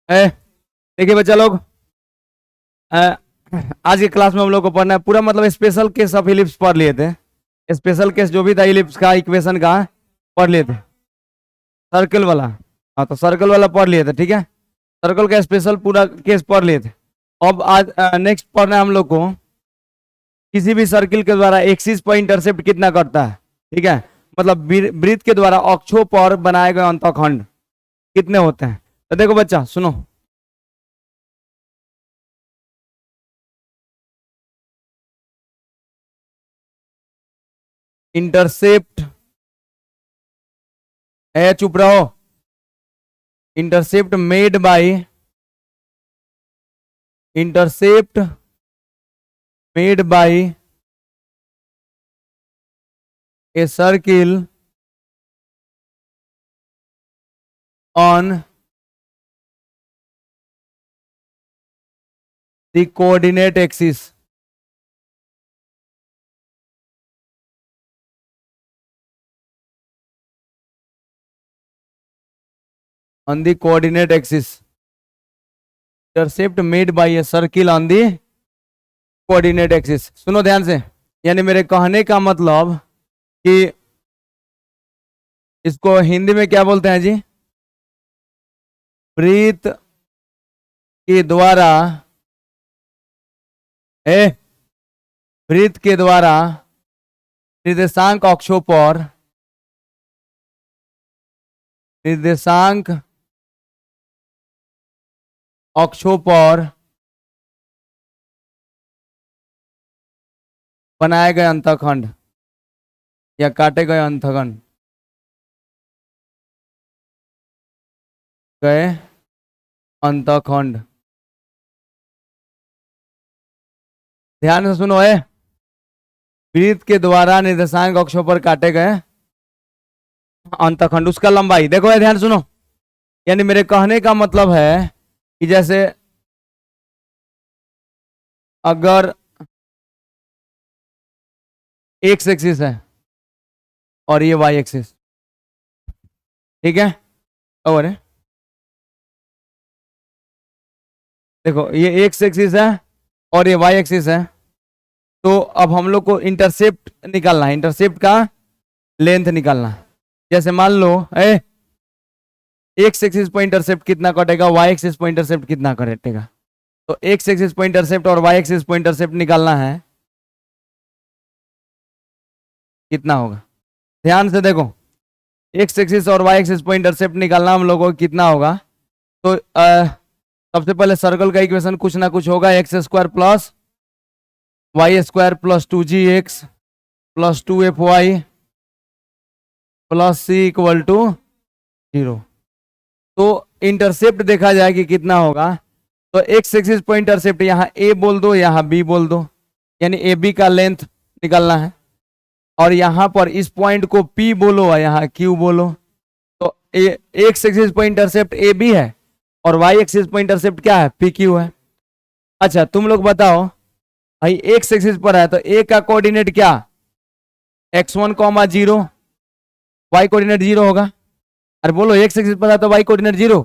देखिए बच्चा लोग, अ, आज की क्लास में हम लोग को पढ़ना है पूरा, मतलब स्पेशल केस ऑफ इलिप्स पढ़ लिए थे। स्पेशल केस जो भी था इलिप्स का इक्वेशन का पढ़ लिए थे। सर्कल वाला, हाँ तो सर्कल वाला पढ़ लिए थे, ठीक है। सर्कल का स्पेशल पूरा केस पढ़ लिए थे। अब आज नेक्स्ट पढ़ना है हम लोग को, किसी भी सर्किल के द्वारा एक्सिस पर इंटरसेप्ट कितना करता है, ठीक है। मतलब वृत्त के द्वारा अक्षों पर बनाए गए अंतःखंड कितने होते हैं। तो देखो बच्चा सुनो, इंटरसेप्ट है, चुप रहो। Intercept made by intercept made by a circle on the coordinate axis on the coordinate axis. Intercept made by a circle on the coordinate axis. सुनो ध्यान से, यानी मेरे कहने का मतलब कि इसको हिंदी में क्या बोलते हैं जी, वृत्त के द्वारा वृत्त के द्वारा निर्देशांक अक्षों पर निर्देशांक अक्षों पर बनाए गए अंतःखंड या काटे गए अंतःखंड ध्यान से सुनो, वृत्त के द्वारा निर्देशांक अक्षों पर काटे गए अंतःखंड, उसका लंबाई देखो, ध्यान सुनो। यानी मेरे कहने का मतलब है कि जैसे अगर एक्स एक्सिस है और ये वाई एक्सिस, ठीक है, और देखो ये एक्स एक्सिस है और ये वाई एक्सिस है। तो अब हम लोग को इंटरसेप्ट निकालना है, इंटरसेप्ट का लेंथ निकालना है। जैसे मान लो एक्स एक्सिस पर इंटरसेप्ट कितना कटेगा, वाई एक्सिस पर इंटरसेप्ट कितना कटेगा। तो एक्स एक्सिस पर इंटरसेप्ट और वाई एक्सिस पर इंटरसेप्ट निकालना है, कितना होगा। ध्यान से देखो, एक्स एक्सिस और वाई एक्सिस पर इंटरसेप्ट निकालना हम लोगों को कितना होगा। तो सबसे पहले सर्कल का इक्वेशन कुछ ना कुछ होगा, x square plus y square plus 2gx plus 2fy plus c equal to 0। तो इंटरसेप्ट देखा जाए कि कितना होगा। तो एक्स एक्सिस पर इंटरसेप्ट यहाँ ए बोल दो, यहाँ बी बोल दो, यानी ए बी का लेंथ निकालना है। और यहाँ पर इस पॉइंट को पी बोलो और यहाँ क्यू बोलो। तो एक्स एक्सिस पर इंटरसेप्ट ए बी है और वाई एक्सिस पर इंटरसेप्ट क्या है, पी क्यू है। अच्छा तुम लोग बताओ भाई, एक्स एक्सिस पर है तो ए का कोऑर्डिनेट क्या, x1, 0, वाई कोऑर्डिनेट 0 होगा। अरे बोलो, एक्स एक्सिस पर है तो वाई कोऑर्डिनेट 0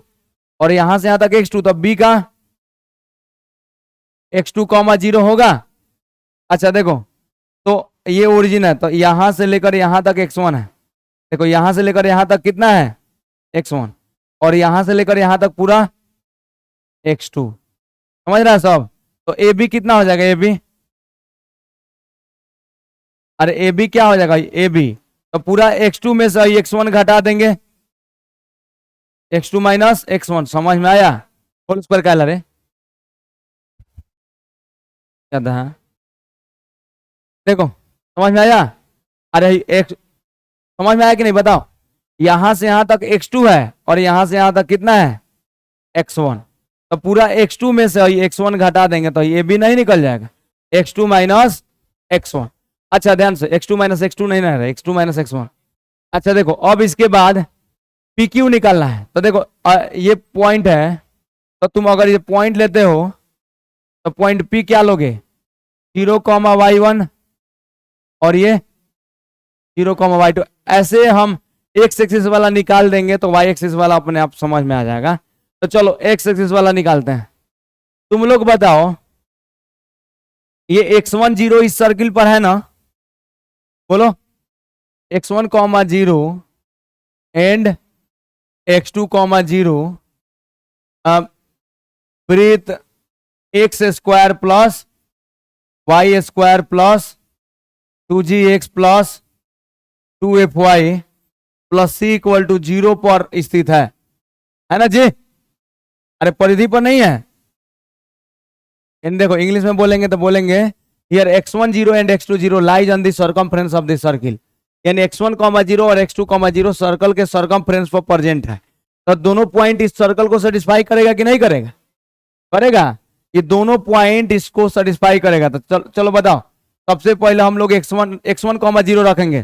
और यहां से यहां तक x2, तो बी का x2, 0 होगा। अच्छा देखो, तो ये ओरिजिन है तो यहां से लेकर यहां तक x1 है। देखो यहां से लेकर यहां तक कितना है, x1, और यहां से लेकर यहां तक पूरा x2। समझ रहा है सब। तो ए बी कितना हो जाएगा, ए बी, अरे ए बी क्या हो जाएगा, ए बी, तो पूरा x2 में से x1 घटा देंगे, x2 माइनस x1। समझ में आया, होल स्क्वायर क्या ला रहे क्या था, देखो समझ में आया। अरे एक समझ में आया कि नहीं बताओ। यहां से यहां तक x2 है और यहां से यहां तक कितना है, x1। तो पूरा x2 में से x1 घटा देंगे तो ये भी नहीं निकल जाएगा, x2 माइनस x1। अच्छा ध्यान से, x2 माइनस x2 नहीं ना रहा, x2 माइनस x1। अच्छा देखो, अब इसके बाद PQ निकालना है। तो देखो ये पॉइंट है, तो तुम अगर ये पॉइंट लेते हो तो पॉइंट P क्या लोगे, 0, y1 और ये 0, y2। ऐसे हम एक्स एक्सिस वाला निकाल देंगे तो वाई एक्सिस वाला अपने आप समझ में आ जाएगा। तो चलो एक्स एक्सिस वाला निकालते हैं। तुम लोग बताओ, ये x1 0 इस सर्किल पर है ना, बोलो। x1 comma 0 and x2 comma 0 breath x square plus y square plus 2gx plus 2fy plus c equal to 0 पर स्थित है ना जी? अरे परिधि पर नहीं है। इन देखो इंग्लिश में बोलेंगे तो बोलेंगे here x1 0 and x2 0 lies on the circumference of the circle, यानी x1 0 और x2 0 सर्कल के सर्कमफ्रेंस पर प्रेजेंट है। तो दोनों पॉइंट इस सर्कल को सेटिस्फाई करेगा कि नहीं करेगा? करेगा। ये दोनों पॉइंट इसको सेटिस्फाई करेगा। तो चलो बताओ, सबसे पहले हम लोग x1 0 रखेंगे।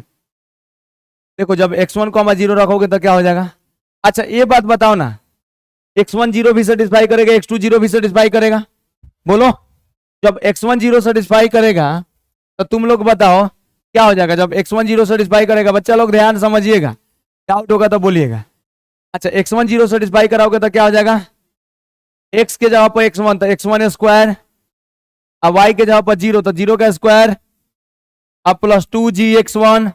देखो जब x1 0 रखोगे तो क्या हो जाएगा? अच्छा ये बात बताओ ना, x1 0 भी सेटिस्फाई करेगा, x2 0 भी सेटिस्फाई करेगा? बोलो। जब x1 0 सेटिस्फाई करेगा तो तुम लोग बताओ क्या हो जाएगा? जब x1 0 सेटिस्फाई करेगा, बच्चा लोग ध्यान समझिएगा, डाउट होगा तो बोलिएगा। अच्छा x1 0 सेटिस्फाई कराओगे तो क्या हो जाएगा? x के जगह पर x1 तो x1 स्क्वायर, अब y के जगह पर 0 तो 0 का स्क्वायर, अब plus 2gx1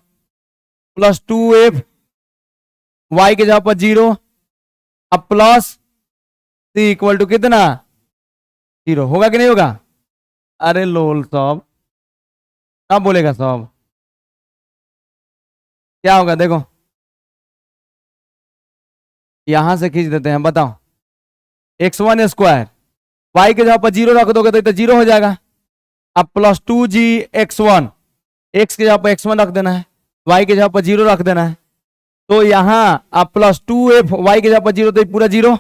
plus 2f, y के जगह पर 0, अब प्लस c इक्वल टू कितना? 0। होगा कि नहीं होगा? अरे लोल सब क्या बोलेगा सब? क्या होगा? देखो यहां से खींच देते हैं, बताओ। x1 स्क्वायर, y के जगह पर 0 रख दोगे तो 0 हो जाएगा। अब प्लस 2gx1, x के जगह पर x1 रख देना है, y के जगह पर 0 रख देना है। तो यहां अब प्लस 2f, y के जगह पर 0 तो पूरा 0,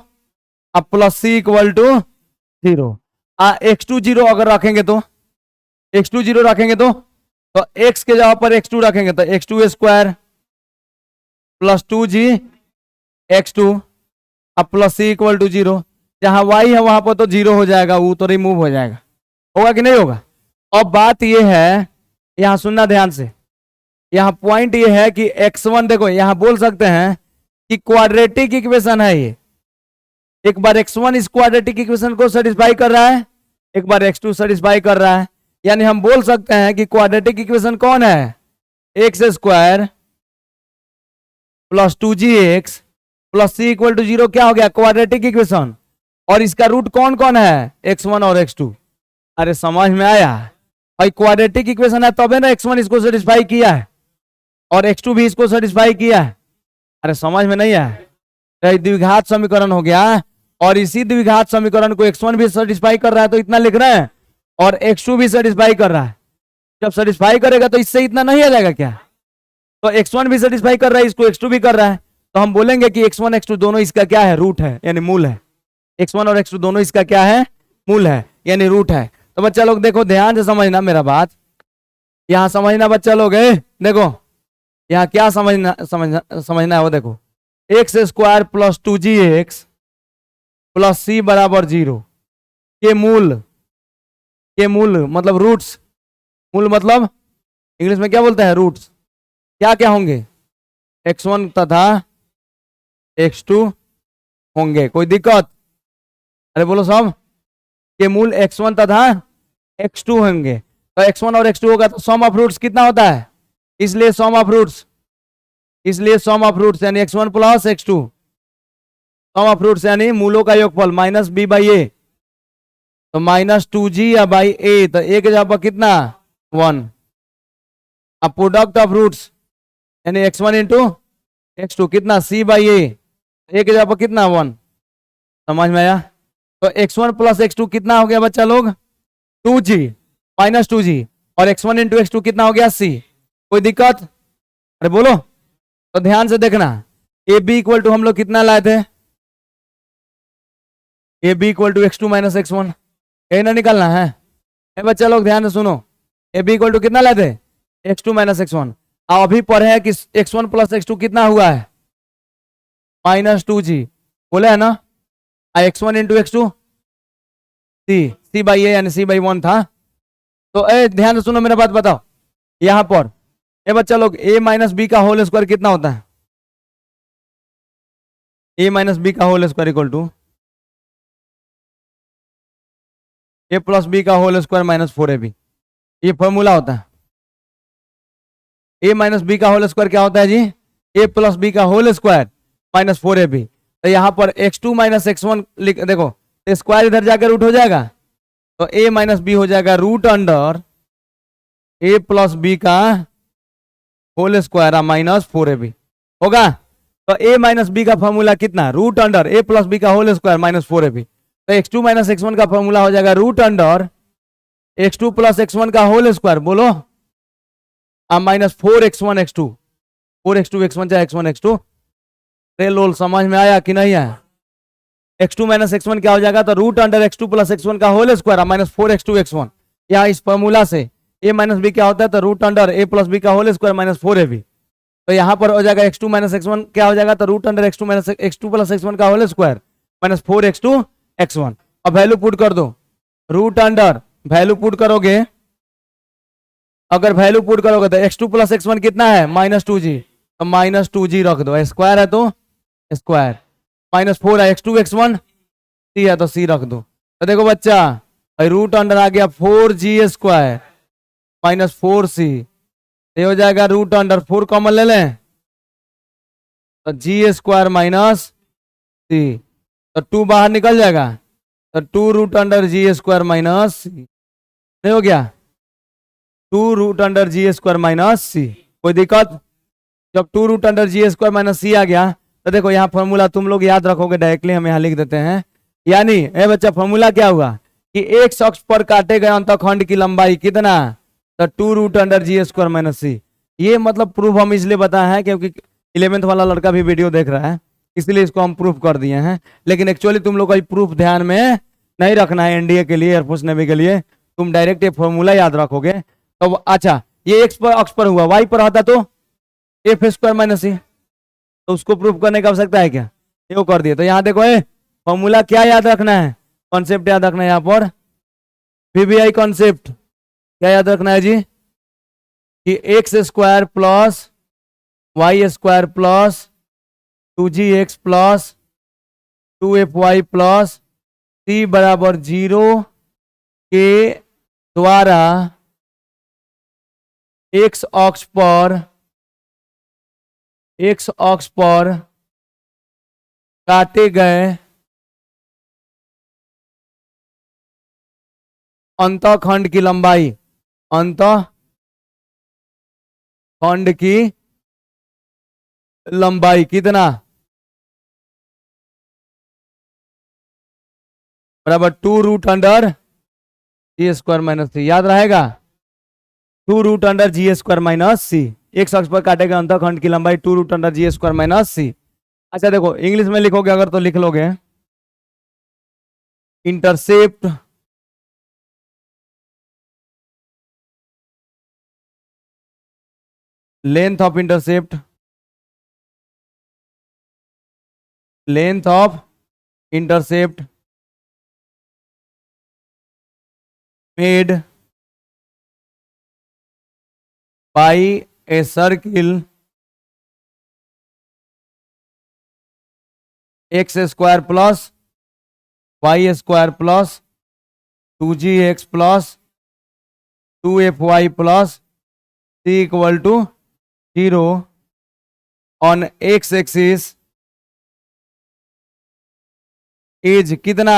अब plus c equal to 0। x2 0 अगर रखेंगे तो x2 0 रखेंगे तो x के जगह पर x2 रखेंगे तो x2 square plus 2g x2, अब प्लस c इक्वल टू 0। जहां y है वहां पर तो 0 हो जाएगा, वो तो रिमूव हो जाएगा। होगा कि नहीं होगा? अब बात ये है, यहां सुनना ध्यान से, यहां पॉइंट ये है कि x1 देखो यहां बोल सकते हैं कि क्वाड्रेटिक इक्वेशन है ये। एक बार x1 इस क्वाड्रेटिक इक्वेशन को सेटिस्फाई कर रहा है, एक बार x2 सेटिस्फाई कर रहा है, यानी हम बोल सकते हैं कि क्वाड्रेटिक इक्वेशन कौन है? X square plus 2gx plus c equal to 0 क्या हो गया? Quadratic equation. और इसका रूट कौन कौन है? x1 और x2। अरे समझ में आया? और क्वाड्रेटिक इक्वेशन है तबे ना x1 इसको सेटिस्फाई किया है और x2 भी इसको सेटिस्फाई किया है। अरे समझ में नहीं है? द्विघात समीकरण हो गया, और इसी द्विघात समीकरण को x1 भी सेटिस्फाई कर रहा है तो इतना लिख रहे हैं, और x2 भी सेटिस्फाई कर रहा है। जब सेटिस्फाई करेगा तो इससे इतना नहीं आ जाएगा क्या? तो x1 भी सेटिस्फाई कर रहा है, इसको x2 भी कर रहा है, तो हम बोलेंगे कि x1 x2 दोनों इसका क्या है? रूट है, यानी मूल है। x1 और x2 दोनों इसका क्या है? मूल है, यानी रूट है। तो बच्चा लोग देखो ध्यान से समझना मेरा बात, यहां समझना बच्चा लोग है। देखो यहां क्या समझना है वो देखो, x square plus 2gx plus c बराबर 0 के मूल मतलब रूट्स, मूल मतलब इंग्लिश में क्या बोलते हैं? रूट्स। क्या क्या होंगे? x1 तथा x2 होंगे। कोई दिक्कत? अरे बोलो सब। के मूल x1 तथा x2 होंगे। तो x1 और x2 होगा तो सम ऑफ रूट्स कितना होता है? इसलिए सम ऑफ रूट्स यानी x1 plus x2, some of roots यानी मूलों का योगफल माइनस b बाई ए, तो माइनस 2g या बाई ए, तो ए के जगह पर कितना? 1। अब प्रोडक्ट ऑफ रूट्स यानी x1 इंटू x2 कितना? c बाई ए के जगह पर कितना? 1। समझ में आया? तो x1 प्लस x2 कितना हो गया बच्चा लोग? 2g माइनस 2g, और x1 इंटू x2 कितना हो गया? c। कोई दिक्कत? अरे बोलो। तो ध्यान से देखना, ए बी इक्वल टू हम लोग कितना लाए थे? A b equal to x2 minus x1, यही ना निकालना है? बच्चा लोग ध्यान से सुनो, ए बी इक्वल टू कितना लाए थे? x2 minus x1। अब अभी पढ़े हैं कि x1 प्लस x2 कितना हुआ है? माइनस 2g, बोले है ना? x1 into x2 c by ए यानी c बाई 1 था। तो ध्यान से सुनो मेरा बात, बताओ यहां पर बच्चा लोग a माइनस बी का होल स्क्वायर कितना होता है? a माइनस बी का whole square equal to a plus b का होल स्क्वायर माइनस 4ab, ये फॉर्मूला होता है। ए माइनस बी का होल स्क्वायर क्या होता है जी? ए प्लस बी का होल स्क्वायर माइनस 4ab। तो यहाँ पर x2 माइनस x1 लिख, देखो स्क्वायर इधर जाकर रूट हो जाएगा, तो a माइनस बी हो जाएगा रूट अंडर ए प्लस बी का होल स्क्वायर माइनस 4ab होगा। तो a माइनस बी का फॉर्मूला कितना? रूट अंडर ए प्लस बी का होल स्क्वायर माइनस 4ab। तो x2 माइनस x1 का फॉर्मूला हो जाएगा root under x2 plus x1 का होल स्क्वायर, बोलो minus 4x1 x2, 4x2 x1 चाहे x1 x2। लोल समझ में आया कि नहीं आया? x2 माइनस x1 क्या हो जाएगा? तो root under x2 plus x1 का whole square minus 4x2 x1। यहाँ इस फॉर्मूला से a माइनस बी क्या होता है? तो रूट अंडर ए प्लस बी का होल स्क्वायर माइनस 4ab। तो यहाँ पर हो जाएगा x2 माइनस x1 क्या हो जाएगा? तो root under x2 minus x2 plus x1 का whole square minus 4x2 x1। अब वैल्यू पुट कर दो, रूट अंडर वैल्यू पुट करोगे, अगर वैल्यू पुट करोगे तो x2 प्लस x1 कितना है? माइनस 2g, तो माइनस 2g रख दो, स्क्वायर है तो स्क्वायर, माइनस 4 है x2 x1, c है तो c रख दो। तो देखो बच्चा रूट अंडर आ गया 4g स्क्वायर माइनस 4c, ये हो जाएगा रूट अंडर 4 कॉमन ले लें तो g स्क्वायर माइनस c, तो 2 बाहर निकल जाएगा, तो 2 root under g square minus c, नहीं हो गया? 2 root under g square minus c। कोई दिक्कत? जब 2 root under g square minus c आ गया तो देखो यहाँ फॉर्मूला तुम लोग याद रखोगे डायरेक्टली, हम यहाँ लिख देते हैं। यानी ए बच्चा फॉर्मूला क्या हुआ कि एक अक्ष पर काटे गए अंतःखंड की लंबाई कितना? तो 2 root under g square minus c। ये मतलब प्रूफ हम इसलिए बताए हैं क्योंकि 11th वाला लड़का भी वीडियो देख रहा है, इसलिए इसको हम प्रूफ कर दिए हैं। लेकिन एक्चुअली तुम लोग का प्रूफ ध्यान में नहीं रखना है, एनडीए के लिए, एयरफोर्स नेवी के लिए तुम डायरेक्ट ये फॉर्मूला याद रखोगे। तो अच्छा ये एक्स पर अक्ष पर हुआ, वाई पर आता तो एफ स्क्वायर माइनस सी, तो उसको प्रूफ करने की आवश्यकता है क्या? ये कर दिए। तो यहाँ देखो फॉर्मूला क्या याद रखना है? कॉन्सेप्ट याद रखना है यहाँ पर, वीबीआई कॉन्सेप्ट क्या याद रखना है जी? कि x square plus y square plus 2gx plus 2fy plus c बराबर 0 के द्वारा एक्स अक्ष पर काटे गए अंतःखंड की लंबाई, अंतःखंड की लंबाई कितना? बराबर 2 root under g square minus c, याद रहेगा? 2 root under g square minus c, एक अक्ष पर काटे गए अंतःखंड की लंबाई 2 root under g square minus c. अच्छा देखो इंग्लिश में लिखोगे अगर तो लिख लोगे intercept length of intercept made by a circle x square plus y square plus 2gx plus 2fy plus c equal to 0 on x axis is कितना?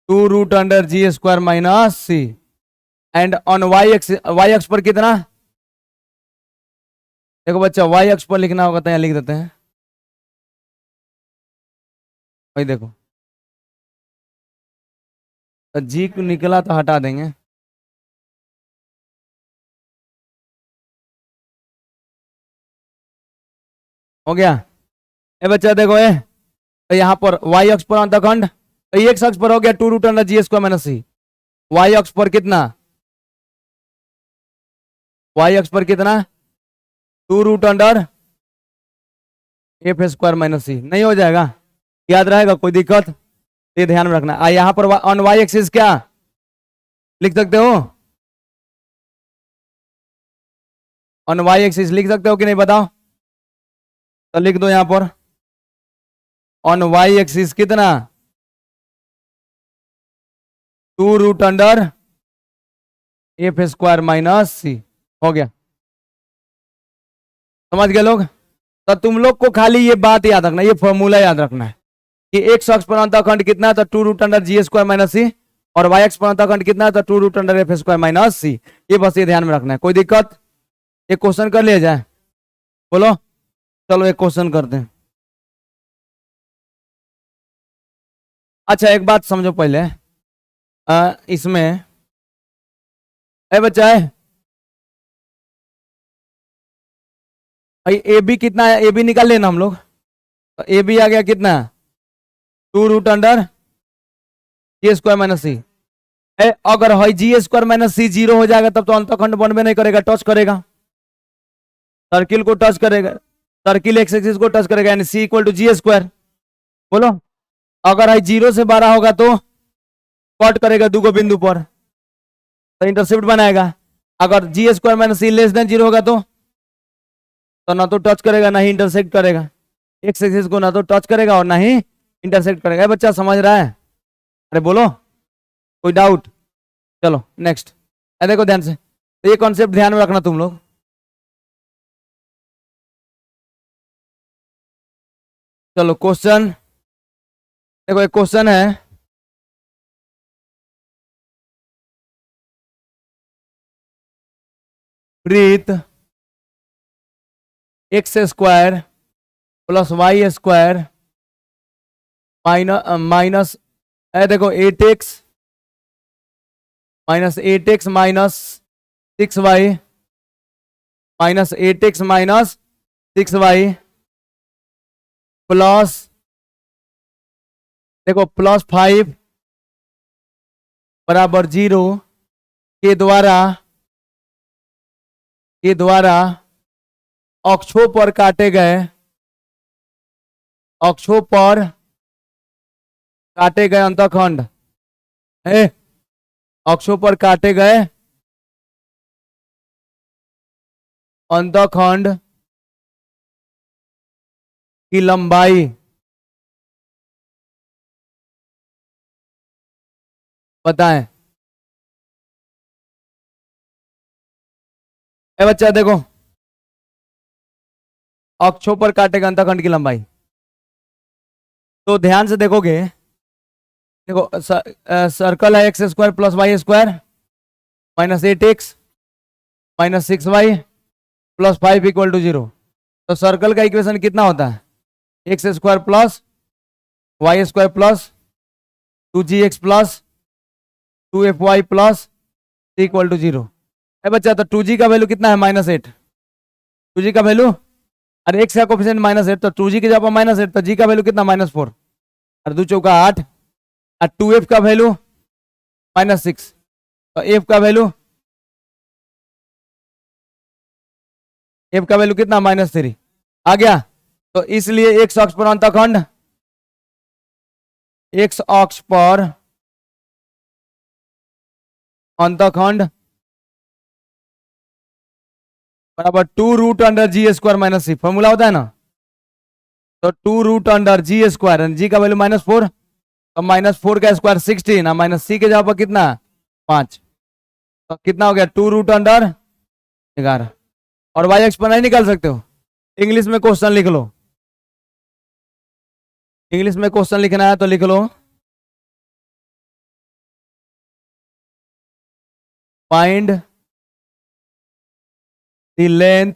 2 root under g square minus c, and on y अक्ष पर कितना? देखो बच्चा Y अक्ष पर लिखना होगा तो यहाँ लिख देते हैं, भाई देखो तो जी निकला तो हटा देंगे, हो गया? ए बच्चा देखो तो यहाँ पर वाई अक्ष पर अंतःखंड, तो एक अक्ष पर हो गया 2 root under g square minus c, y अक्ष पर कितना? वाई अक्ष पर कितना? 2 root under f square minus c, नहीं हो जाएगा? याद रहेगा? कोई दिक्कत? ये ध्यान में रखना। यहाँ पर ऑन वाई एक्सिस क्या लिख सकते हो? ऑन वाई एक्सिस लिख सकते हो कि नहीं बताओ? तो लिख दो यहाँ पर ऑन वाई एक्सिस कितना? Two root under f square minus c. हो गया, समझ गए लोग? तो तुम लोग को खाली ये बात याद रखना, ये फॉर्मूला याद रखना है कि x अक्ष पर अंतःखंड कितना है तो two root under g square minus c, और y अक्ष पर अंतःखंड कितना है तो two root under f square minus c. ये बस ये ध्यान में रखना है। कोई दिक्कत? एक क्वेश्चन कर लिया जाए, बोलो। चलो एक क्वेश्चन करते हैं। अच्छा एक बात समझो पहले, इसमें ए बच्चा है भाई, ए बी कितना है? ए बी निकाल लेना हम लोग। तो ए बी आ गया कितना? Two root under g square minus c. अगर है g square minus c zero हो जाएगा तब तो अंतःखंड बनबे नहीं करेगा, टच करेगा, सर्किल को टच करेगा, सर्किल एक्स एक्सिस को टच करेगा, यानी सी इक्वल टू जी स्क्वायर। बोलो, अगर है जीरो से बड़ा होगा तो कट करेगा दूगो बिंदु पर, तो इंटरसेप्ट बनाएगा। अगर जी स्क्वायर माइनस सी लेस देन जीरो होगा तो ना तो टच करेगा ना ही इंटरसेक्ट करेगा, एक्स एक्सिस को ना तो टच करेगा और ना ही इंटरसेक्ट करेगा। ये बच्चा समझ रहा है? अरे बोलो, कोई डाउट? चलो नेक्स्ट, देखो ध्यान से, तो ये कॉन्सेप्ट ध्यान में रखना तुम लोग। चलो क्वेश्चन देखो, एक क्वेश्चन है, प्रीत x square plus y square minus देखो eight x minus six y minus eight x minus six y plus देखो प्लस फाइव बराबर जीरो के द्वारा अक्षों पर काटे गए अंतःखंड अक्षों पर काटे गए अंतःखंड की लंबाई बताएं। बच्चा देखो, अक्षों पर काटे गए अंतःखंड की लंबाई, तो ध्यान से देखोगे, देखो सर्कल है x square plus y square minus eight x minus six y plus five equal to zero. तो सर्कल का इक्वेशन कितना होता है? X square plus y square plus two g x plus two f y plus equal to zero. बच्चा तो to जी का value कितना है? Minus eight. टू जी का वैल्यू, अरे एक्स का कोफिशिएंट माइनस एट, तो टू जी की जगह माइनस एट, तो जी का वैल्यू कितना? माइनस फोर, और दो चौका आठ, और टू एफ का वैल्यू माइनस सिक्स, तो एफ का वैल्यू कितना? माइनस थ्री आ गया। तो इसलिए एक्स अक्ष पर अंतःखंड, एक्स अक्ष पर अंतःखंड बराबर two root under g square minus c, formula होता है ना। तो two root under g square, g का वैल्यू माइनस फोर, तो माइनस फोर का स्क्वायर सिक्सटीन, माइनस सी के जगह पर कितना? पांच, तो कितना हो गया? Two root under 11। और वाई एक्स पर नहीं निकाल सकते हो? इंग्लिश में क्वेश्चन लिख लो, इंग्लिश में क्वेश्चन लिखना है तो लिख लो, find the length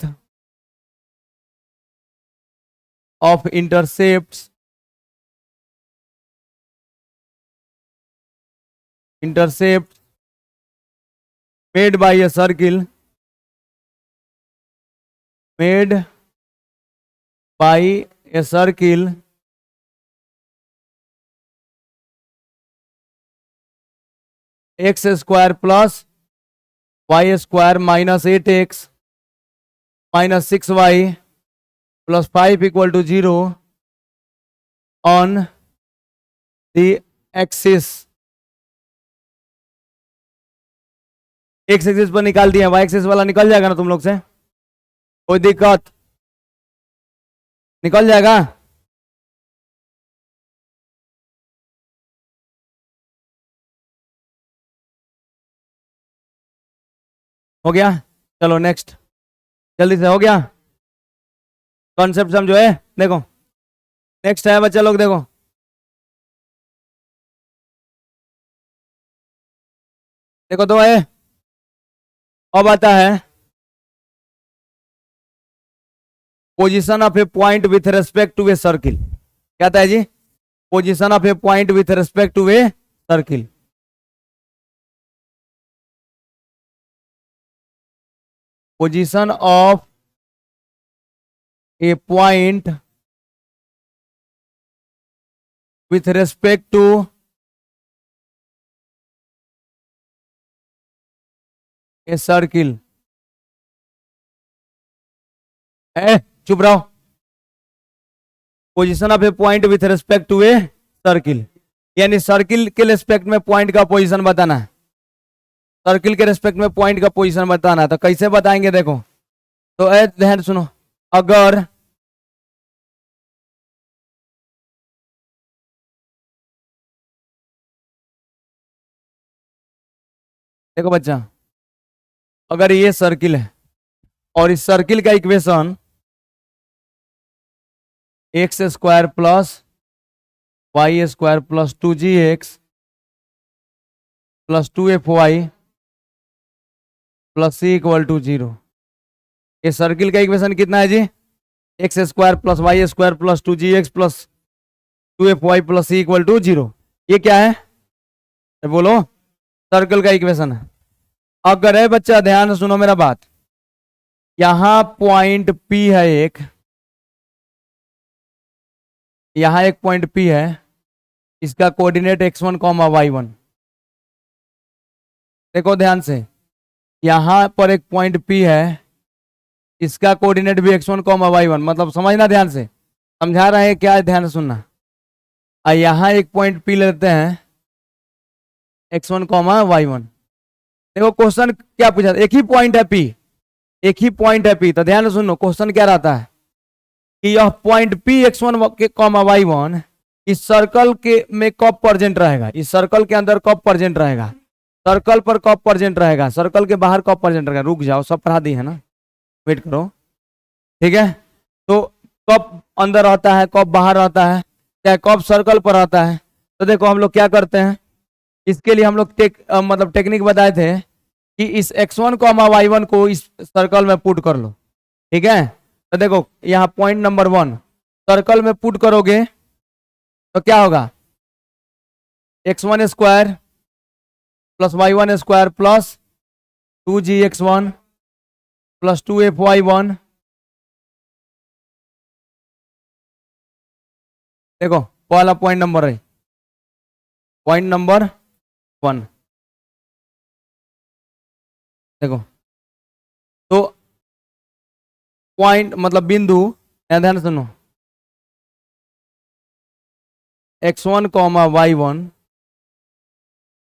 of intercept made by a circle x square plus y square minus eight x minus six y plus five equal to zero on the axis. X axis पर निकाल दिया, Y axis वाला निकल जाएगा ना तुम लोग से? कोई दिक्कत? निकल जाएगा। हो गया, चलो नेक्स्ट, जल्दी से हो गया। कॉन्सेप्ट समझो है, देखो नेक्स्ट है बच्चा लोग, देखो देखो तो है, अब आता है position of a point with respect to a circle. क्या था जी? Position of a point with respect to a circle. Position of a point with respect to a circle. ए चुप रहो। Position of a point with respect to a circle, यानी circle के respect में point का पोजीशन बताना है। Circle के रेस्पेक्ट में पॉइंट का पोजीशन बताना है, तो कैसे बताएंगे देखो। तो ए ध्यान सुनो, अगर देखो बच्चा, अगर ये सर्किल है और इस सर्किल का equation x square plus y square plus 2gx plus 2fy plus c equal to 0, ये सर्किल का इक्वेशन कितना है जी? X square plus y square plus 2gx plus 2fy plus c equal to 0। ये क्या है? बोलो, सर्कल का इक्वेशन है। अगर है बच्चा, ध्यान सुनो मेरा बात, यहां पॉइंट P है एक, यहां एक पॉइंट P है, इसका कोऑर्डिनेट x1 कॉमा y1। देखो ध्यान से, यहां पर एक पॉइंट P है, इसका कोऑर्डिनेट भी x1 कॉमा y1, मतलब समझना ध्यान से, समझा रहे हैं क्या है, ध्यान से सुनना। और यहां एक पॉइंट P लेते हैं x1 कॉमा y1। देखो क्वेश्चन क्या पूछा, एक ही पॉइंट है P, एक ही पॉइंट है P, तो ध्यान से सुनो, क्वेश्चन क्या रहता है कि यह पॉइंट P x1 के कॉमा y1 इस सर्कल के में कब प्रेजेंट रहेगा, इस सर्कल के अंदर कब प्रेजेंट रहेगा, सर्कल पर कब प्रेजेंट रहेगा, सर्कल के बाहर कब प्रेजेंट रहेगा। रुक जाओ, सब पढ़ा दी है ना, वेट करो, ठीक है। तो कब अंदर रहता है, कब बाहर रहता है, चाहे कब सर्कल पर रहता है। तो देखो हम लोग क्या करते हैं, इसके लिए हम लोग मतलब टेक्निक बताए थे कि इस x1 कॉमा y1 को इस सर्कल में पुट कर लो, ठीक है। तो देखो यहाँ पॉइंट नंबर 1 सर्कल में पुट करोगे तो क्या होगा, x1 square plus y1 square plus 2gx1 plus 2fy1। देखो पहला पॉइंट नंबर है, पॉइंट नंबर 1, देखो तो पॉइंट मतलब बिंदु, ध्यान से सुनो, x1 कॉमा y1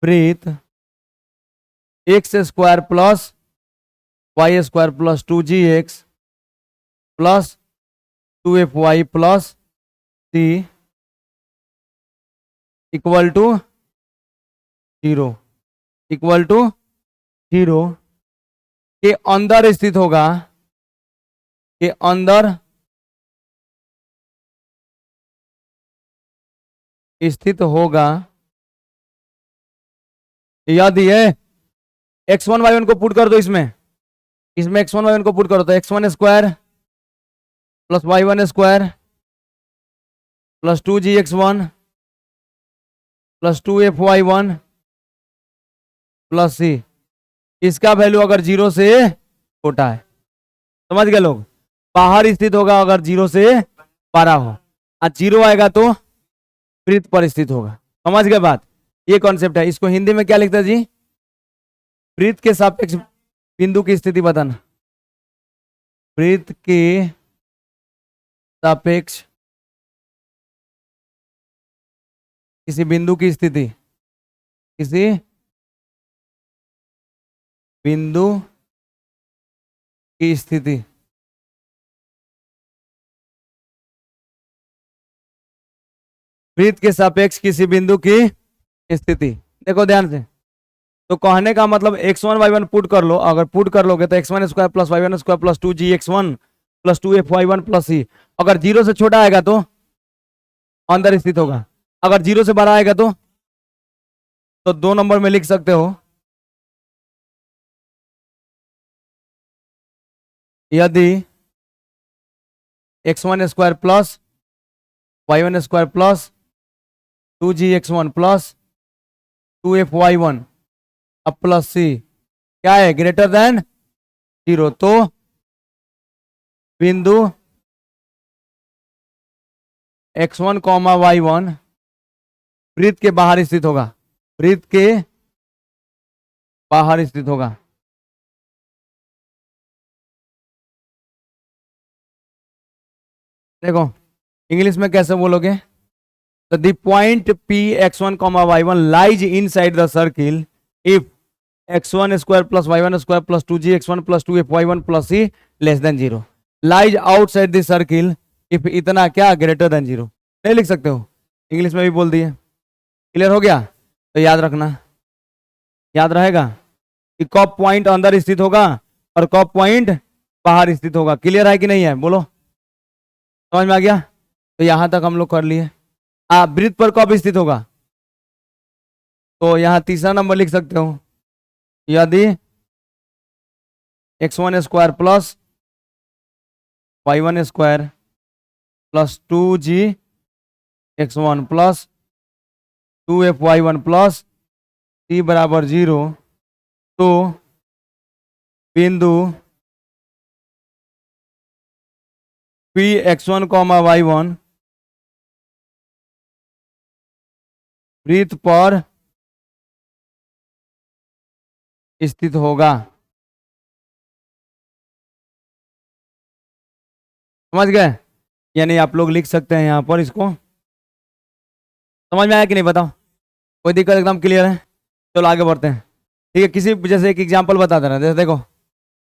वृत्त x square plus y square plus 2gx plus 2fy plus c equal to 0, equal to 0 के अंदर स्थित होगा, के अंदर स्थित होगा, यदि है x1 y1 को पुट कर दो, इसमें इसमें x1 y1 को पुट करो तो x1 square plus y1 square plus 2gx1 plus 2fy1 plus c, इसका वैल्यू अगर 0 से छोटा है, समझ गए लोग, बाहर स्थित होगा अगर 0 से बड़ा हो, और 0 आएगा तो वृत्त पर स्थित होगा। समझ गए बात, ये कॉन्सेप्ट है। इसको हिंदी में क्या लिखता है जी, वृत्त के सापेक्ष बिंदु की स्थिति बताना, वृत्त के सापेक्ष किसी बिंदु की स्थिति, किसी बिंदु की स्थिति, वृत्त के सापेक्ष किसी बिंदु की स्थिति। देखो ध्यान से, तो कहने का मतलब x1 y1 पुट कर लो, अगर पुट कर लोगे तो x1² plus y1² plus 2gx1 plus 2fy1 plus c। अगर 0 से छोटा आएगा तो अंदर स्थित होगा, अगर 0 से बड़ा आएगा तो 2 नंबर में लिख सकते हो, यदि x1² plus y1² plus 2gx1 plus 2fy1 अब प्लस सी क्या है, ग्रेटर देन 0, तो बिंदु x1 कॉमा y1 वृत्त के बाहर स्थित होगा, वृत्त के बाहर स्थित होगा। देखो इंग्लिश में कैसे बोलोगे, तो the point P x1 comma y1 lies inside the circle if x1² plus y1² plus 2gx1 plus 2fy1 plus c less than 0, lies outside the circle if इतना क्या ग्रेटर देन 0। नहीं लिख सकते हो, इंग्लिश में भी बोल दिए। क्लियर हो गया, तो याद रखना, याद रहेगा कि कब पॉइंट अंदर स्थित होगा और कब पॉइंट बाहर स्थित होगा। क्लियर है कि नहीं है, बोलो, समझ में आ गया। तो यहां तक हम लोग कर लिए। वृत्त पर कब स्थित होगा, तो यहां तीसरा नंबर लिख सकते हो, यदि x1² plus y1² plus 2gx1 plus 2fy1 plus c बराबर 0, तो बिंदु P x1 कॉमा y1 वृत्त पर स्थित होगा। समझ गए, यानी आप लोग लिख सकते हैं यहां पर इसको। समझ में आया कि नहीं बताओ, कोई दिक्कत, एकदम क्लियर है। चलो आगे बढ़ते हैं। ठीक है, किसी जैसे एक एग्जांपल बता देना, जैसे देखो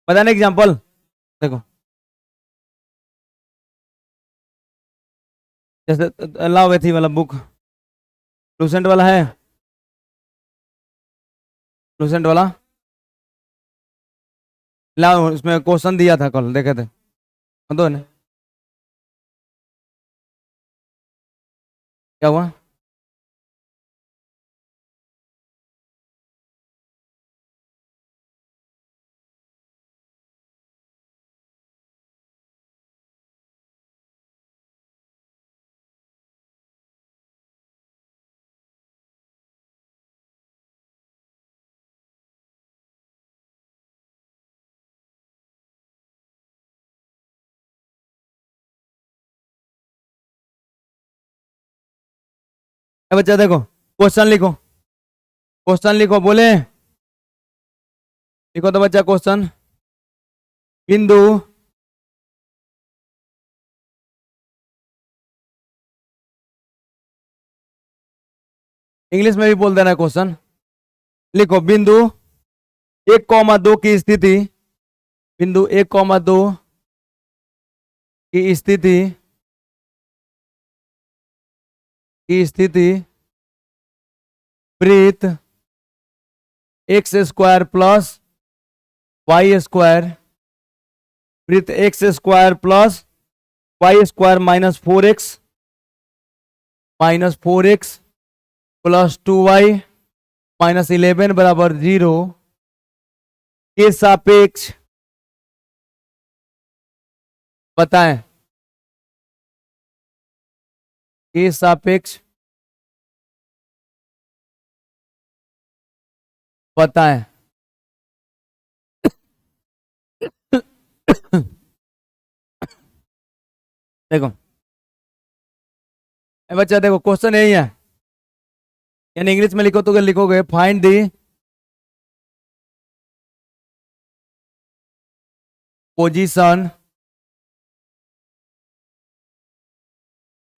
बताना एग्जांपल, देखो जैसे लाओ थी वाला बुक, लूसेंट वाला है, लूसेंट वाला लाओ, उसमें क्वेश्चन दिया था कल, देखे थे दो ने, क्या हुआ। बच्चा देखो क्वेश्चन लिखो, क्वेश्चन लिखो, बोले लिखो तो बच्चा क्वेश्चन, बिंदु इंग्लिश में भी बोल देना क्वेश्चन, लिखो बिंदु 1,2 की स्थिति, बिंदु 1,2 की स्थिति वृत्त x² प्लस y², वृत्त x² plus y² -4x plus 2y -11 बराबर 0 के सापेक्ष बताएं, के सापेक्ष बताएं। देखो बच्चा देखो क्वेश्चन यही है, यानी इंग्लिश में लिखो तो लिखोगे find the position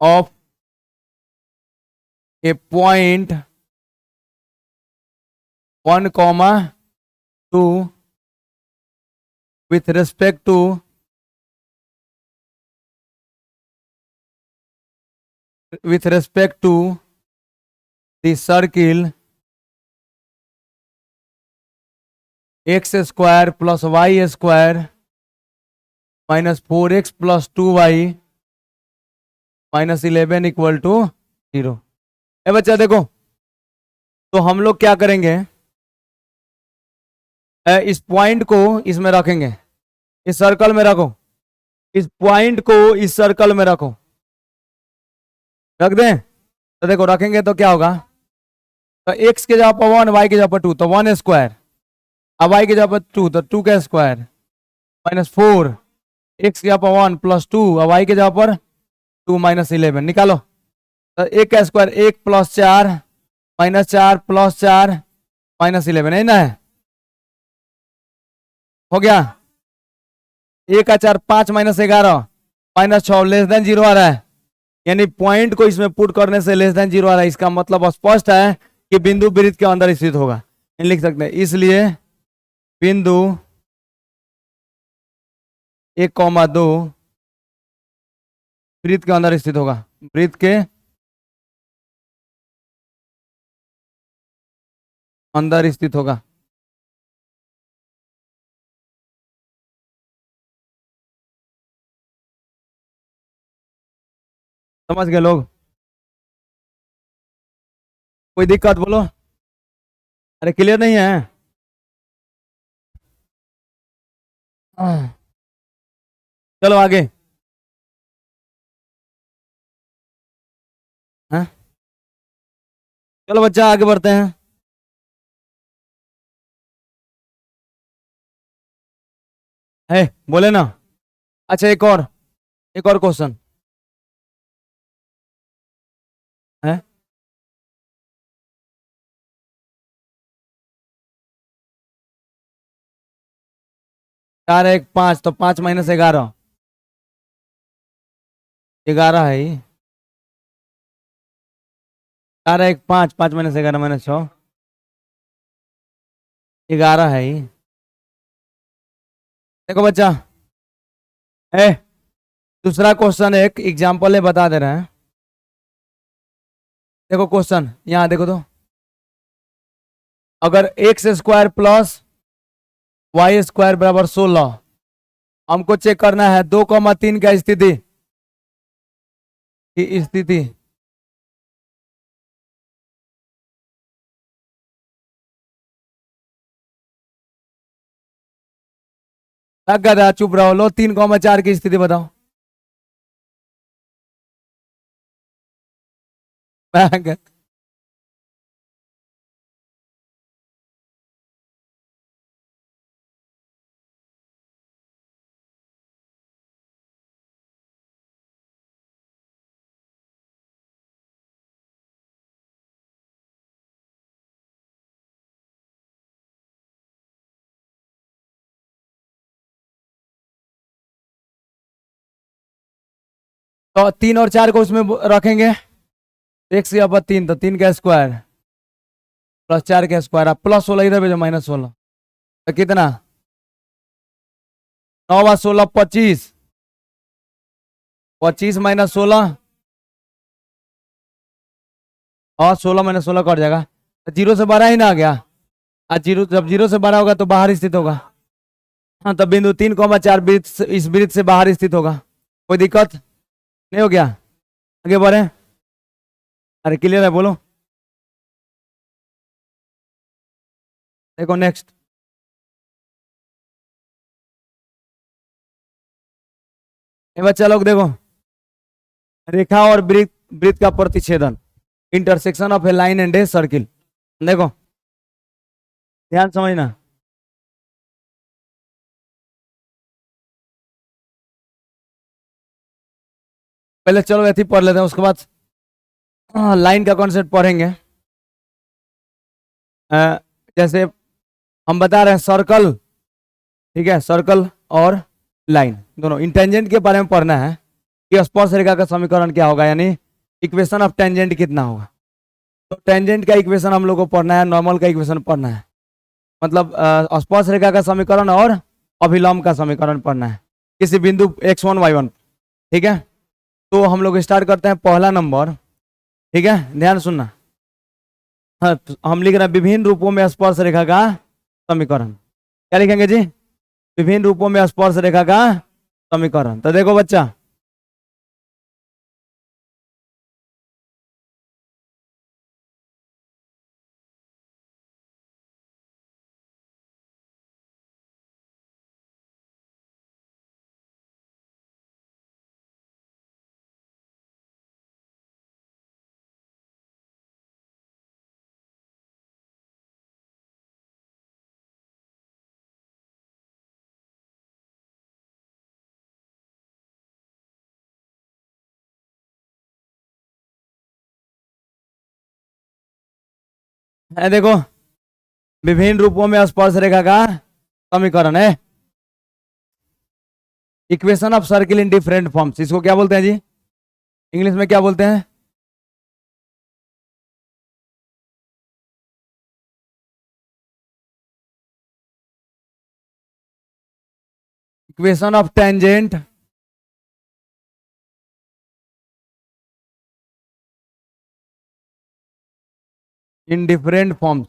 of a point 1,2 with respect to the circle x square plus y square minus 4x plus 2y minus 11 equal to 0। ए बच्चा देखो, तो हम लोग क्या करेंगे, इस पॉइंट को इसमें रखेंगे, इस सर्कल में रखो, इस पॉइंट को इस सर्कल में रखो, रख दें। तो देखो रखेंगे तो क्या होगा, तो x के जगह पर 1, y के जगह पर 2, तो 1 स्क्वायर, अब y के जगह पर 2 तो 2 का स्क्वायर माइनस 4, x के जगह पर 1 प्लस 2, अब y के जगह पर 2 माइनस 11 निकालो। तो 1 का square 1 plus 4 minus 4 plus 4 minus 11 है ना, है हो गया। 1 का 4 5 माइनस 11 माइनस 6 लेस देन 0 आ रहा है, यानी पॉइंट को इसमें पुट करने से लेस देन 0 आ रहा है। इसका मतलब स्पष्ट है कि बिंदु वृत्त के अंदर स्थित होगा, लिख सकते हैं। इसलिए बिंदु 1,2 वृत्त के अंदर स्थित होगा, वृत्त के अंदर स्थित होगा। समझ गए लोग? कोई दिक्कत बोलो, अरे क्लियर नहीं है? चलो आगे। हाँ? चलो बच्चा आगे बढ़ते हैं। है बोले ना। अच्छा एक और क्वेश्चन है। 4 1 5, तो 5 माइनस 11, 11 है ये। 4 1 5, 5 माइनस 11 माइनस 6, 11 है ये। देखो बच्चा, ए दूसरा क्वेश्चन एक एग्जाम्पल है, बता दे रहे हैं। देखो क्वेश्चन यहाँ देखो तो, अगर x square plus y square बराबर 16, हमको चेक करना है 2,3 का स्थिति की स्थिति लग गया था, चुप रहो। लो 3,4 की स्थिति बताओ। तो 3 और 4 को उसमें रखेंगे, एक से अब 3, तो 3 का स्क्वायर प्लस 4 का स्क्वायर, आप प्लस 16 इधर भेजो माइनस 16, तो कितना 9 व 16 25, 25 माइनस 16 और 16 माइनस 16 कट जाएगा, तो 0 से 12 ही ना आ गया। आज 0 जब 0 से 12 होगा तो बाहर स्थित होगा। हाँ, तो बिंदु 3,4 वृत्त इस वृत्त से बाहर स्थित होगा। कोई दिक्कत नहीं हो गया? आगे बढ़े। अरे क्लियर है बोलो। देखो नेक्स्ट, बच्चा लोग देखो, रेखा और वृत्त वृत्त का प्रतिच्छेदन, intersection of A line and a circle. देखो ध्यान समझना, पहले चलो ऐसी पढ़ लेते हैं, उसके बाद लाइन का कॉन्सेप्ट पढ़ेंगे। जैसे हम बता रहे हैं सर्कल, ठीक है, सर्कल और लाइन दोनों, इन टेंजेंट के बारे में पढ़ना है कि स्पर्श रेखा का समीकरण क्या होगा, यानी इक्वेशन ऑफ टेंजेंट कितना होगा। तो टेंजेंट का इक्वेशन हम लोग को पढ़ना है, नॉर्मल का इक्वेशन पढ़ना है, मतलब स्पर्श रेखा का समीकरण और अभिलंब का समीकरण पढ़ना है किसी बिंदु x1 y1, ठीक है। तो हम लोग स्टार्ट करते हैं पहला नंबर, ठीक है, ध्यान सुनना। हाँ, तो हम लिख रहे हैं विभिन्न रूपों में स्पर्श रेखा का समीकरण। क्या लिखेंगे जी? विभिन्न रूपों में स्पर्श रेखा का समीकरण। तो देखो बच्चा, है देखो, विभिन्न रूपों में स्पर्श रेखा का समीकरण है। Equation of circle in different forms, इसको क्या बोलते हैं जी? इंग्लिश में क्या बोलते हैं? Equation of tangent in different forms.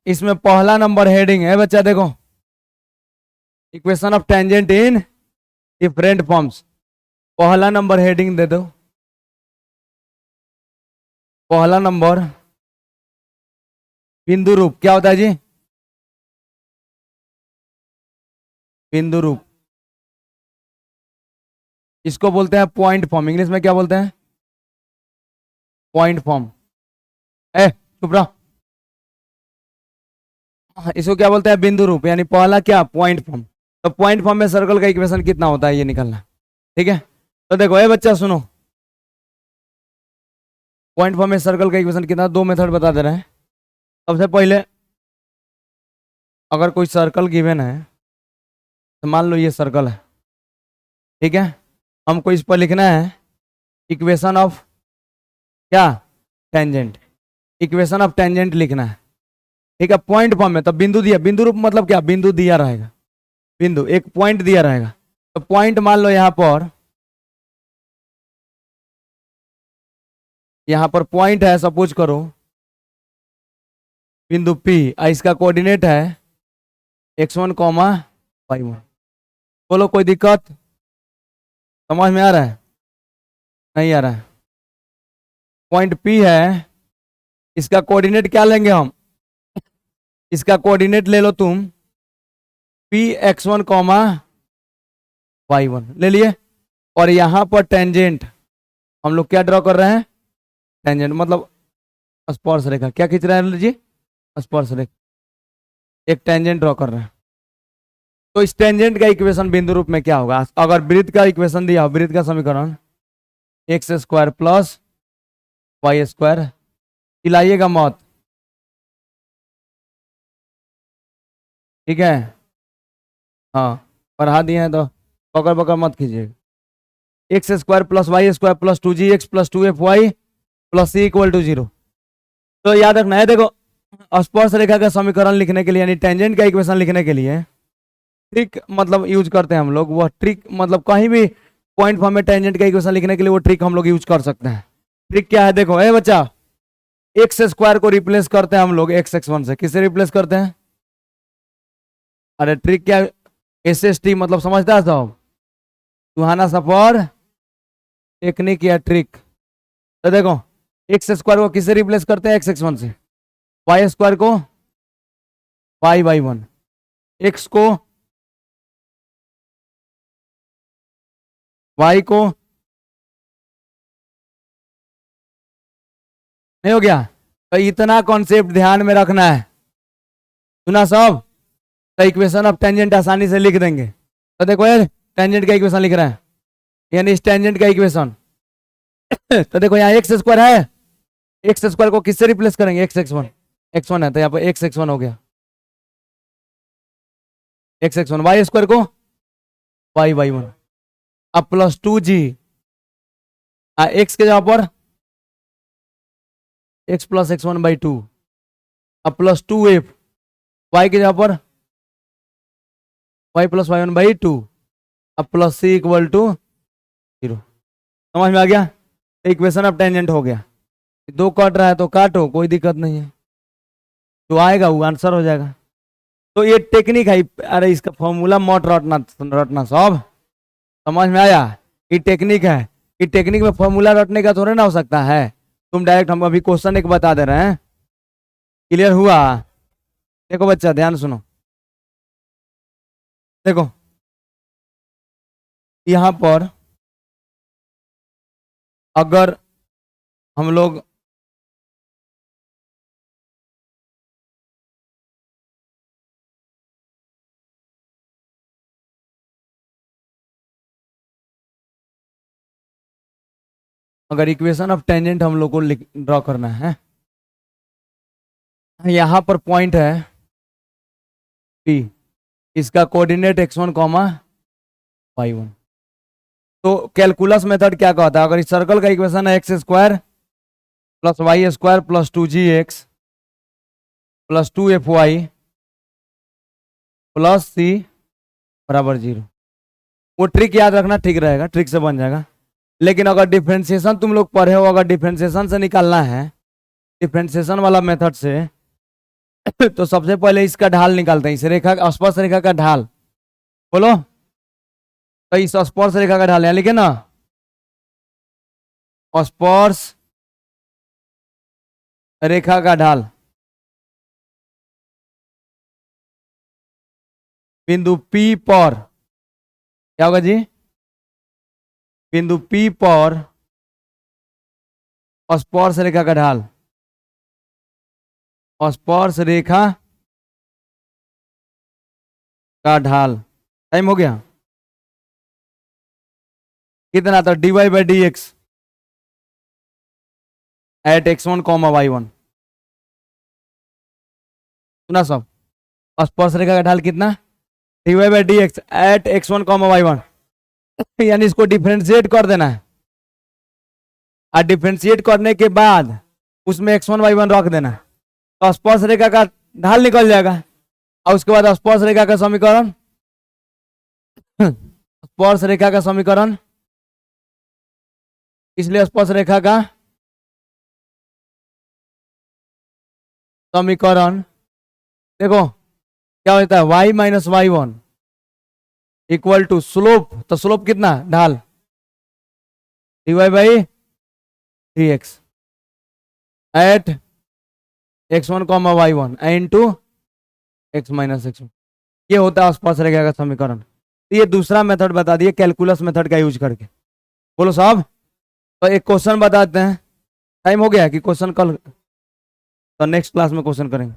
इसमें पहला नंबर हेडिंग है बच्चा, देखो, equation of tangent in different forms. पहला नंबर हेडिंग दे दो, पहला नंबर बिंदु रूप। क्या होता है जी? बिंदु रूप, इसको बोलते हैं पॉइंट फॉर्म। इंग्लिश में क्या बोलते हैं? Point form. ए चुप रहो। इसको क्या बोलते हैं? बिंदु रूप, यानी पहला क्या? Point form. तो पॉइंट फॉर्म में सर्कल का इक्वेशन कितना होता है ये निकलना, ठीक है? तो देखो ए बच्चा सुनो, पॉइंट फॉर्म में सर्कल का इक्वेशन कितना, दो मेथड बता दे रहे हैं। सबसे पहले, अगर कोई सर्कल गिवन है तो मान लो ये सर्कल है, ठीक है? हमको इस पर लिखना है इक्वेशन ऑफ क्या? टेंजेंट। इक्वेशन ऑफ टेंजेंट लिखना है, ठीक है? पॉइंट फॉर्म में। तब बिंदु दिया, बिंदु रूप मतलब क्या? बिंदु दिया रहेगा, बिंदु एक पॉइंट दिया रहेगा। तो पॉइंट मान लो यहाँ पर पॉइंट है, सपोज करो बिंदु P, इसका कोऑर्डिनेट है x1, y1। बोलो कोई दिक्कत? समझ में आ रहा है? नहीं आ रहा है? पॉइंट P है, इसका कोऑर्डिनेट क्या लेंगे हम? इसका कोऑर्डिनेट ले लो तुम, Px1, y1 ले लिए। और यहां पर टेंजेंट हम लोग क्या ड्रॉ कर रहे हैं? टेंजेंट मतलब स्पर्श रेखा। क्या खींच रहे हैं जी? स्पर्श रेखा। एक टेंजेंट ड्रॉ कर रहे हैं। तो इस टेंजेंट का इक्वेशन बिंदु रूप में क्या होगा? अगर वृत्त का इक्वेशन दिया, वृत्त का समीकरण x² प्लस y², हिलाइएगा मत, ठीक है? हाँ, पढ़ा दिए हैं तो पकड़ पकड़ मत कीजिएगा। x² plus y² plus 2gx plus 2fy plus c equal to 0। तो याद रखना है, देखो, स्पर्श रेखा का समीकरण लिखने के लिए, यानी टेंजेंट का इक्वेशन लिखने के लिए ट्रिक मतलब यूज करते हैं हम लोग। वह ट्रिक मतलब कहीं भी पॉइंट फॉर्म में टेंजेंट का इक्वेशन लिखने के लिए वो ट्रिक हम लोग यूज कर सकते हैं। ट्रिक क्या है? देखो ए बच्चा, x² को रिप्लेस करते हैं हम लोग x(x1) से। किससे रिप्लेस करते हैं? अरे ट्रिक क्या? SST मतलब समझता है सब? सुहाना सफर एक नहीं किया ट्रिक। तो देखो, x² को किससे रिप्लेस करते हैं? x(x1) से। y² को y(y1), x को y को, नहीं हो गया? तो इतना कॉन्सेप्ट ध्यान में रखना है, सुना सब? तो इक्वेशन ऑफ टेंजेंट आसानी से लिख देंगे। तो देखो यार, टेंजेंट का इक्वेशन लिख रहे हैं, यानी इस टेंजेंट का इक्वेशन तो देखो यहाँ x² है, x² को किससे रिप्लेस करेंगे? x(x1), x1 है तो यहाँ पर x(x1) हो गया, x(x1), y² को y(y1), अब प्लस 2g, x के जगह पर x प्लस x1/2, अब प्लस 2f, y की जगह पर y प्लस y1/2, अब प्लस c इक्वल टू 0। समझ में आ गया? इक्वेशन ऑफ टेंजेंट हो गया। दो कट रहा है तो काटो, कोई दिक्कत नहीं है, जो आएगा वो आंसर हो जाएगा। तो ये टेक्निक है। अरे इसका फॉर्मूला मत रटना रटना सब, समझ में आया? ये टेक्निक है। ये टेक्निक में फॉर्मूला रटने का थोड़ा ना हो सकता है। तुम डायरेक्ट, हम अभी क्वेश्चन एक बता दे रहे हैं। क्लियर हुआ? देखो बच्चा ध्यान सुनो, देखो यहाँ पर अगर हम लोग अगर इक्वेशन ऑफ टेंजेंट हम लोग को ड्रॉ करना है, यहाँ पर पॉइंट है P, इसका कोऑर्डिनेट x1 कॉमा y1। तो कैलकुलस मेथड क्या कहता है? अगर इस सर्कल का इक्वेशन है x square plus y square plus 2gx plus 2fy plus c बराबर 0, वो ट्रिक याद रखना, ठीक रहेगा, ट्रिक से बन जाएगा। लेकिन अगर डिफरेंशिएशन तुम लोग पढ़े हो, अगर डिफरेंशिएशन से निकालना है, डिफरेंशिएशन वाला मेथड से, तो सबसे पहले इसका ढाल निकालते हैं, इस रेखा स्पर्श रेखा का ढाल। बोलो, तो इस स्पर्श रेखा का ढाल यहाँ लिखे ना, स्पर्श रेखा का ढाल बिंदु P पर क्या होगा जी? बिंदु P पर स्पर्श रेखा का ढाल, स्पर्श रेखा का ढाल। टाइम हो गया? कितना था? dy by d x at x1 comma y1। सुना सब? स्पर्श रेखा का ढाल कितना? dy by d x at x1 comma y1, यानी इसको डिफरेंशिएट कर देना है, और डिफरेंशिएट करने के बाद उसमें x1 y1 रख देना है, तो स्पर्श रेखा का ढाल निकल जाएगा। और उसके बाद स्पर्श रेखा का समीकरण, स्पर्श रेखा का समीकरण, इसलिए स्पर्श रेखा का समीकरण देखो क्या होता है, y minus y1 equal to slope, तो स्लोप कितना? ढाल dy by d x at x1 comma y1 into x minus x1, ये होता है स्पर्श रेखा का समीकरण। तो ये दूसरा मेथड बता दिए कैलकुलस मेथड का यूज करके। बोलो साहब, तो एक क्वेश्चन बताते हैं। टाइम हो गया कि क्वेश्चन कल, तो नेक्स्ट क्लास में क्वेश्चन करेंगे।